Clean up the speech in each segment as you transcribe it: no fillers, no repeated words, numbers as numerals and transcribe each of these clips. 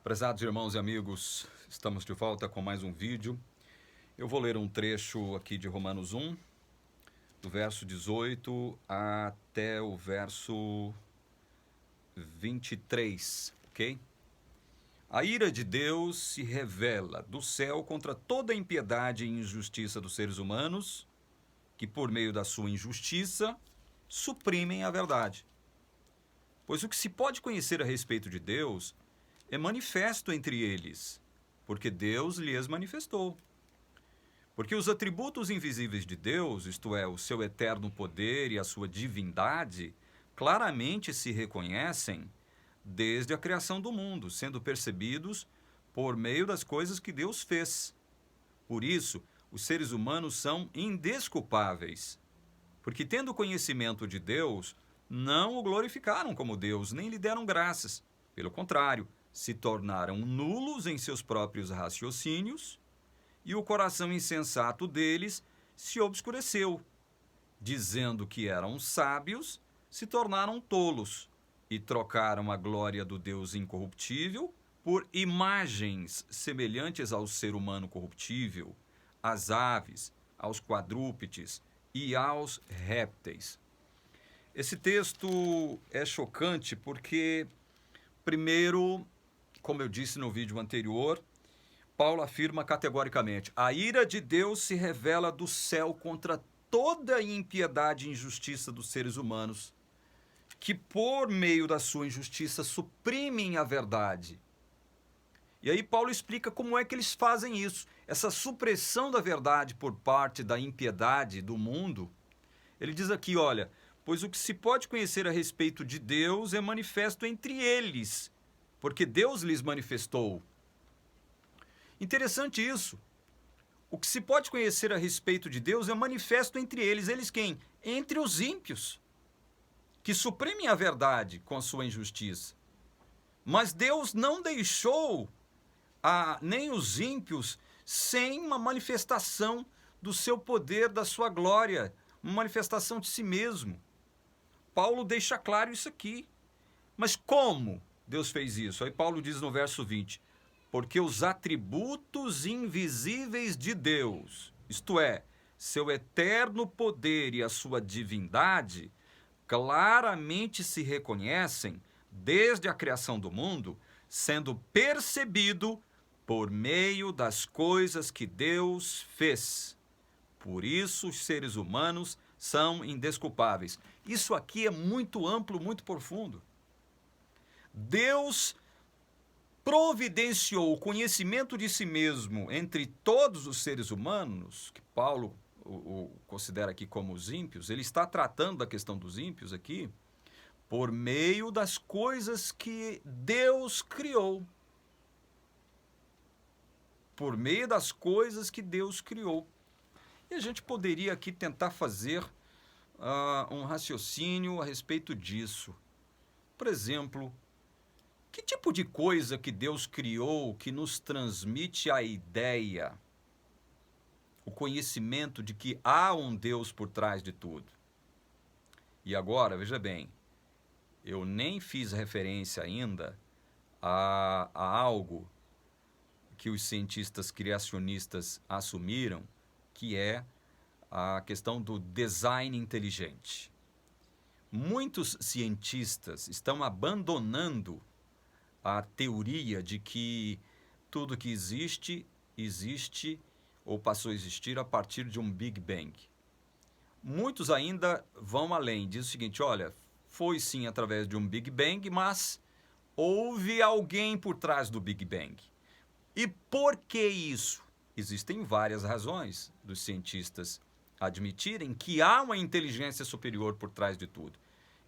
Prezados irmãos e amigos, estamos de volta com mais um vídeo. Eu vou ler um trecho aqui de Romanos 1, do verso 18 até o verso 23, ok? A ira de Deus se revela do céu contra toda a impiedade e injustiça dos seres humanos, que por meio da sua injustiça suprimem a verdade. Pois o que se pode conhecer a respeito de Deus é manifesto entre eles, porque Deus lhes manifestou. Porque os atributos invisíveis de Deus, isto é, o seu eterno poder e a sua divindade, claramente se reconhecem desde a criação do mundo, sendo percebidos por meio das coisas que Deus fez. Por isso, os seres humanos são indesculpáveis, porque tendo conhecimento de Deus, não o glorificaram como Deus, nem lhe deram graças. Pelo contrário, se tornaram nulos em seus próprios raciocínios, e o coração insensato deles se obscureceu. Dizendo que eram sábios, se tornaram tolos, e trocaram a glória do Deus incorruptível por imagens semelhantes ao ser humano corruptível, às aves, aos quadrúpedes e aos répteis. Esse texto é chocante porque, primeiro, como eu disse no vídeo anterior, Paulo afirma categoricamente: a ira de Deus se revela do céu contra toda a impiedade e injustiça dos seres humanos, que por meio da sua injustiça suprimem a verdade. E aí Paulo explica como é que eles fazem isso. Essa supressão da verdade por parte da impiedade do mundo. Ele diz aqui, olha, pois o que se pode conhecer a respeito de Deus é manifesto entre eles, porque Deus lhes manifestou. Interessante isso. O que se pode conhecer a respeito de Deus é manifesto entre eles. Eles quem? Entre os ímpios, que suprimem a verdade com a sua injustiça. Mas Deus não deixou nem os ímpios sem uma manifestação do seu poder, da sua glória, uma manifestação de si mesmo. Paulo deixa claro isso aqui. Mas como Deus fez isso? Aí Paulo diz no verso 20, porque os atributos invisíveis de Deus, isto é, seu eterno poder e a sua divindade, claramente se reconhecem desde a criação do mundo, sendo percebido por meio das coisas que Deus fez. Por isso os seres humanos são indesculpáveis. Isso aqui é muito amplo, muito profundo. Deus providenciou o conhecimento de si mesmo entre todos os seres humanos, que Paulo o considera aqui como os ímpios. Ele está tratando da questão dos ímpios aqui, por meio das coisas que Deus criou. Por meio das coisas que Deus criou. E a gente poderia aqui tentar fazer um raciocínio a respeito disso. Por exemplo, que tipo de coisa que Deus criou que nos transmite a ideia, o conhecimento de que há um Deus por trás de tudo? E agora, veja bem, eu nem fiz referência ainda a algo que os cientistas criacionistas assumiram, que é a questão do design inteligente. Muitos cientistas estão abandonando a teoria de que tudo que existe ou passou a existir a partir de um Big Bang. Muitos ainda vão além, diz o seguinte, olha, foi sim através de um Big Bang, mas houve alguém por trás do Big Bang. E por que isso? Existem várias razões dos cientistas admitirem que há uma inteligência superior por trás de tudo.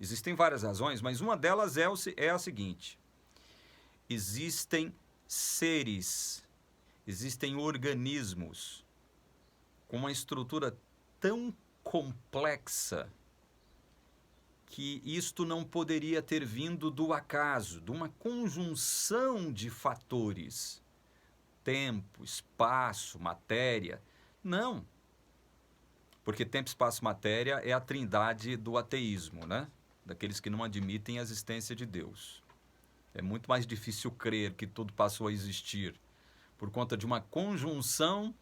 Existem várias razões, mas uma delas é a seguinte: existem seres, existem organismos com uma estrutura tão complexa que isto não poderia ter vindo do acaso, de uma conjunção de fatores. Tempo, espaço, matéria. Não. Porque tempo, espaço e matéria é a trindade do ateísmo, né? Daqueles que não admitem a existência de Deus. É muito mais difícil crer que tudo passou a existir por conta de uma conjunção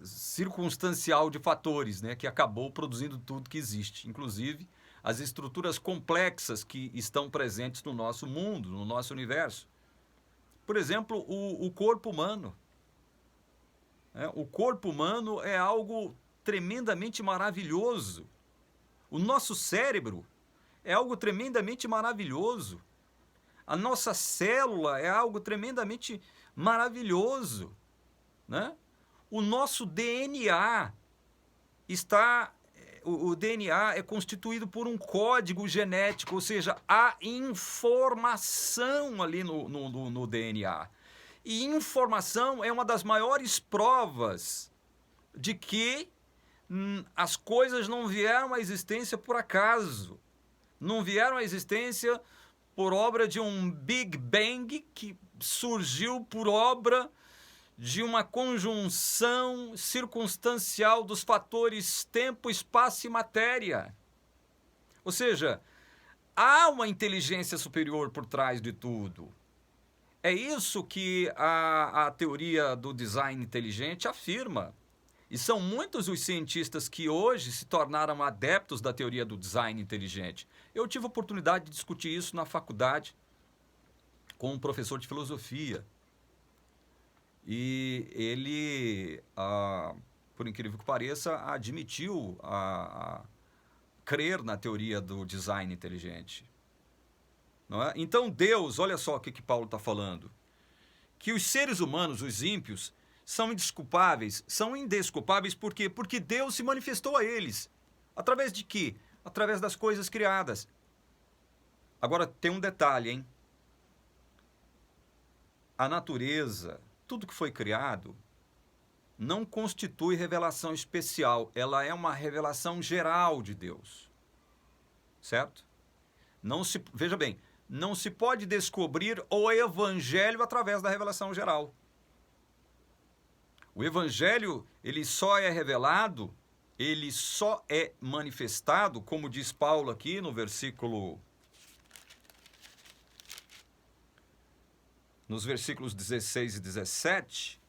circunstancial de fatores, né, que acabou produzindo tudo que existe, inclusive as estruturas complexas que estão presentes no nosso mundo, no nosso universo. Por exemplo, o corpo humano. O corpo humano é algo tremendamente maravilhoso. O nosso cérebro é algo tremendamente maravilhoso. A nossa célula é algo tremendamente maravilhoso, né? O nosso DNA o DNA é constituído por um código genético, ou seja, há informação ali no DNA. E informação é uma das maiores provas de que as coisas não vieram à existência por acaso. Não vieram à existência por obra de um Big Bang que surgiu por obra de uma conjunção circunstancial dos fatores tempo, espaço e matéria. Ou seja, há uma inteligência superior por trás de tudo. É isso que a teoria do design inteligente afirma. E são muitos os cientistas que hoje se tornaram adeptos da teoria do design inteligente. Eu tive a oportunidade de discutir isso na faculdade com um professor de filosofia. E ele, por incrível que pareça, admitiu crer na teoria do design inteligente. Não é? Então Deus, olha só o que Paulo está falando, que os seres humanos, os ímpios, são indesculpáveis por quê? Porque Deus se manifestou a eles. Através de quê? Através das coisas criadas. Agora tem um detalhe, hein? A natureza, tudo que foi criado, não constitui revelação especial. Ela é uma revelação geral de Deus. Certo? Veja bem, não se pode descobrir o Evangelho através da revelação geral. O Evangelho, ele só é revelado, ele só é manifestado, como diz Paulo aqui nos versículos 16 e 17,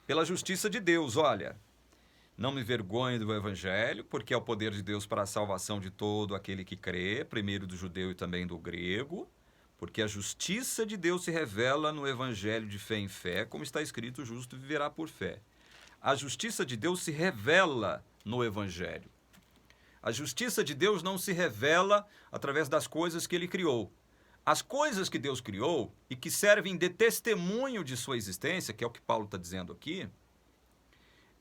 pela justiça de Deus. Olha, não me vergonhe do Evangelho, porque é o poder de Deus para a salvação de todo aquele que crê, primeiro do judeu e também do grego, porque a justiça de Deus se revela no Evangelho de fé em fé, como está escrito, o justo viverá por fé. A justiça de Deus se revela no Evangelho. A justiça de Deus não se revela através das coisas que ele criou. As coisas que Deus criou e que servem de testemunho de sua existência, que é o que Paulo está dizendo aqui,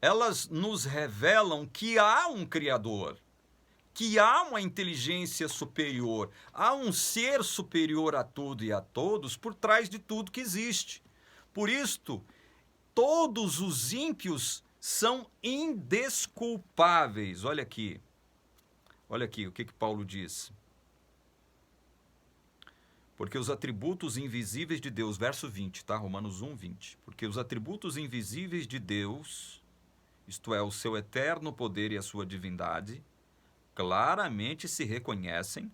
elas nos revelam que há um Criador, que há uma inteligência superior, há um ser superior a tudo e a todos por trás de tudo que existe. Por isto, todos os ímpios são indesculpáveis. Olha aqui o que Paulo diz. Porque os atributos invisíveis de Deus, verso 20, tá? Romanos 1, 20. Porque os atributos invisíveis de Deus, isto é, o seu eterno poder e a sua divindade, claramente se reconhecem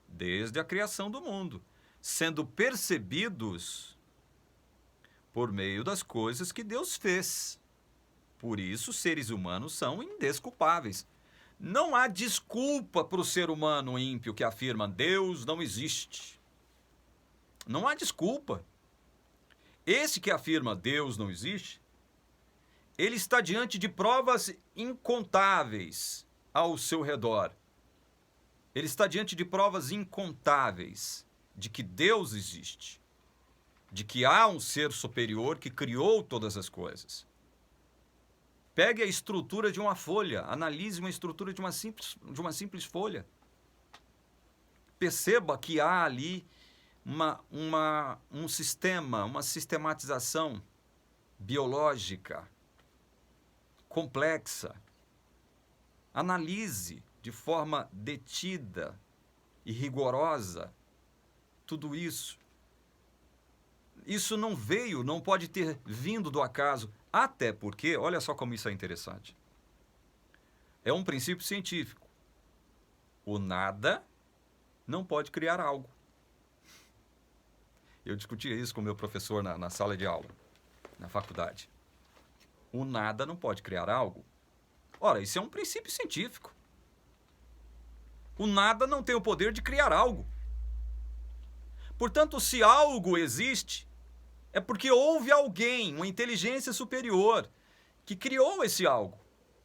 desde a criação do mundo, sendo percebidos por meio das coisas que Deus fez. Por isso, seres humanos são indesculpáveis. Não há desculpa para o ser humano ímpio que afirma Deus não existe. Não há desculpa. Esse que afirma Deus não existe, ele está diante de provas incontáveis ao seu redor. Ele está diante de provas incontáveis de que Deus existe, de que há um ser superior que criou todas as coisas. Pegue a estrutura de uma folha, analise uma estrutura de uma simples folha. Perceba que há ali um sistema, uma sistematização biológica complexa. Analise de forma detida e rigorosa tudo isso. Isso não veio, não pode ter vindo do acaso, até porque, olha só como isso é interessante. É um princípio científico. O nada não pode criar algo. Eu discutia isso com o meu professor na sala de aula, na faculdade. O nada não pode criar algo. Ora, isso é um princípio científico. O nada não tem o poder de criar algo. Portanto, se algo existe, é porque houve alguém, uma inteligência superior, que criou esse algo,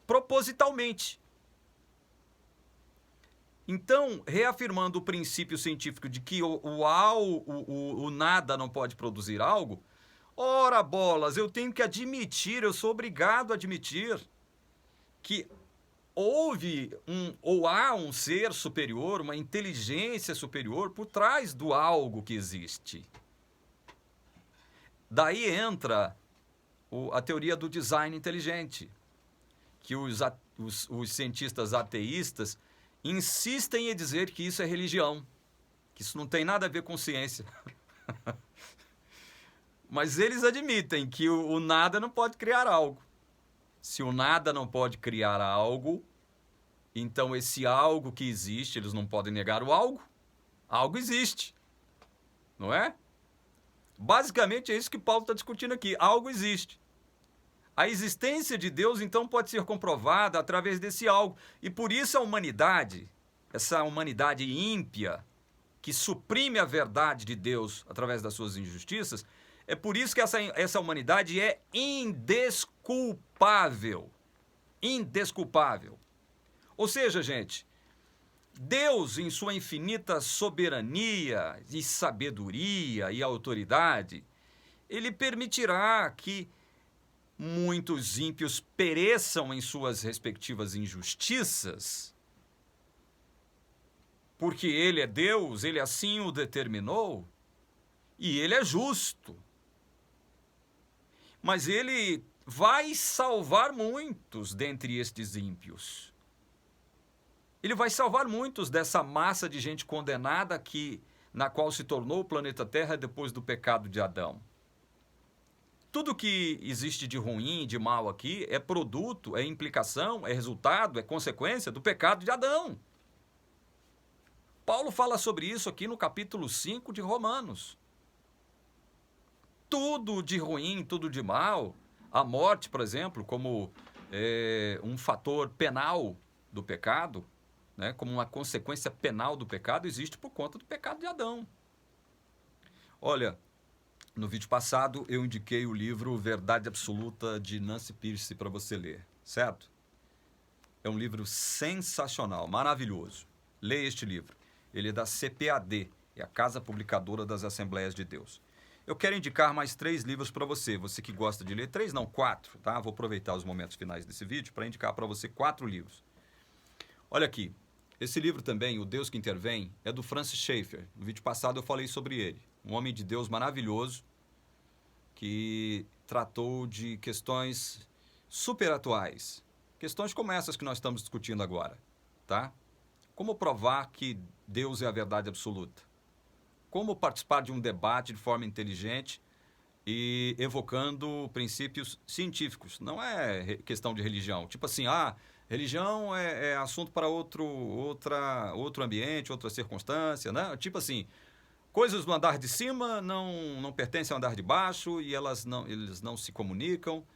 propositalmente. Então, reafirmando o princípio científico de que o nada não pode produzir algo, ora bolas, eu tenho que admitir, eu sou obrigado a admitir que houve ou há um ser superior, uma inteligência superior por trás do algo que existe. Daí entra a teoria do design inteligente, que os cientistas ateístas insistem em dizer que isso é religião, que isso não tem nada a ver com ciência. Mas eles admitem que o nada não pode criar algo. Se o nada não pode criar algo, então esse algo que existe, eles não podem negar o algo. Algo existe, não é? Basicamente é isso que Paulo está discutindo aqui. Algo existe. A existência de Deus, então, pode ser comprovada através desse algo. E por isso a humanidade, essa humanidade ímpia, que suprime a verdade de Deus através das suas injustiças, é por isso que essa humanidade é indesculpável. Indesculpável. Ou seja, gente, Deus, em sua infinita soberania e sabedoria e autoridade, ele permitirá que muitos ímpios pereçam em suas respectivas injustiças, porque ele é Deus, ele assim o determinou, e ele é justo. Mas ele vai salvar muitos dentre estes ímpios. Ele vai salvar muitos dessa massa de gente condenada na qual se tornou o planeta Terra depois do pecado de Adão. Tudo que existe de ruim, de mal aqui, é produto, é implicação, é resultado, é consequência do pecado de Adão. Paulo fala sobre isso aqui no capítulo 5 de Romanos. Tudo de ruim, tudo de mal, a morte, por exemplo, como um fator penal do pecado, né, como uma consequência penal do pecado, existe por conta do pecado de Adão. Olha, no vídeo passado eu indiquei o livro Verdade Absoluta de Nancy Pearcey para você ler, certo? É um livro sensacional, maravilhoso. Leia este livro. Ele é da CPAD, é a Casa Publicadora das Assembleias de Deus. Eu quero indicar mais 3 livros para você. Você que gosta de ler, 3 não, 4, tá? Vou aproveitar os momentos finais desse vídeo para indicar para você 4 livros. Olha aqui, esse livro também, O Deus que Intervém, é do Francis Schaeffer. No vídeo passado eu falei sobre ele. Um homem de Deus maravilhoso que tratou de questões super atuais. Questões como essas que nós estamos discutindo agora, tá? Como provar que Deus é a verdade absoluta? Como participar de um debate de forma inteligente e evocando princípios científicos? Não é questão de religião. Tipo assim, religião é assunto para outro ambiente, outra circunstância, né? Tipo assim, coisas do andar de cima não pertencem ao andar de baixo e eles não se comunicam.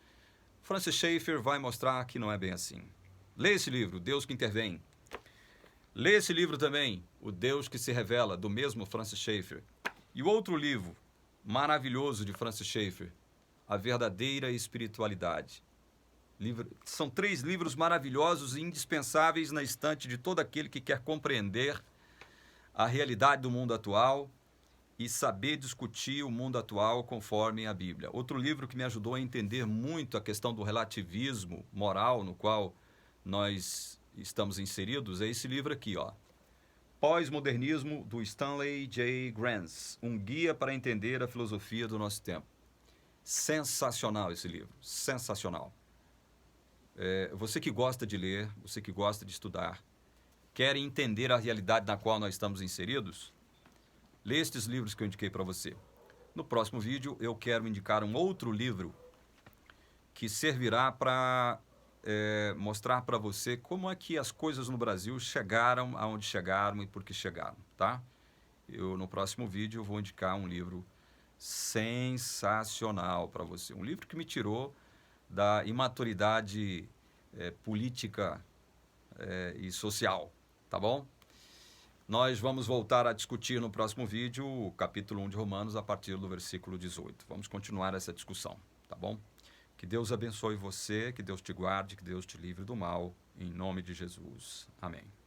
Francis Schaeffer vai mostrar que não é bem assim. Lê esse livro, Deus que Intervém. Lê esse livro também, O Deus que se Revela, do mesmo Francis Schaeffer. E o outro livro maravilhoso de Francis Schaeffer, A Verdadeira Espiritualidade. São 3 livros maravilhosos e indispensáveis na estante de todo aquele que quer compreender a realidade do mundo atual e saber discutir o mundo atual conforme a Bíblia. Outro livro que me ajudou a entender muito a questão do relativismo moral no qual nós estamos inseridos é esse livro aqui, ó. Pós-Modernismo, do Stanley J. Grenz, um guia para entender a filosofia do nosso tempo. Sensacional esse livro, sensacional. Você que gosta de ler, você que gosta de estudar, quer entender a realidade na qual nós estamos inseridos, lê estes livros que eu indiquei para você. No próximo vídeo eu quero indicar um outro livro que servirá para mostrar para você como é que as coisas no Brasil chegaram aonde chegaram e por que chegaram, tá? No próximo vídeo eu vou indicar um livro sensacional para você. Um livro que me tirou da imaturidade política e social, tá bom? Nós vamos voltar a discutir no próximo vídeo o capítulo 1 de Romanos a partir do versículo 18. Vamos continuar essa discussão, tá bom? Que Deus abençoe você, que Deus te guarde, que Deus te livre do mal, em nome de Jesus. Amém.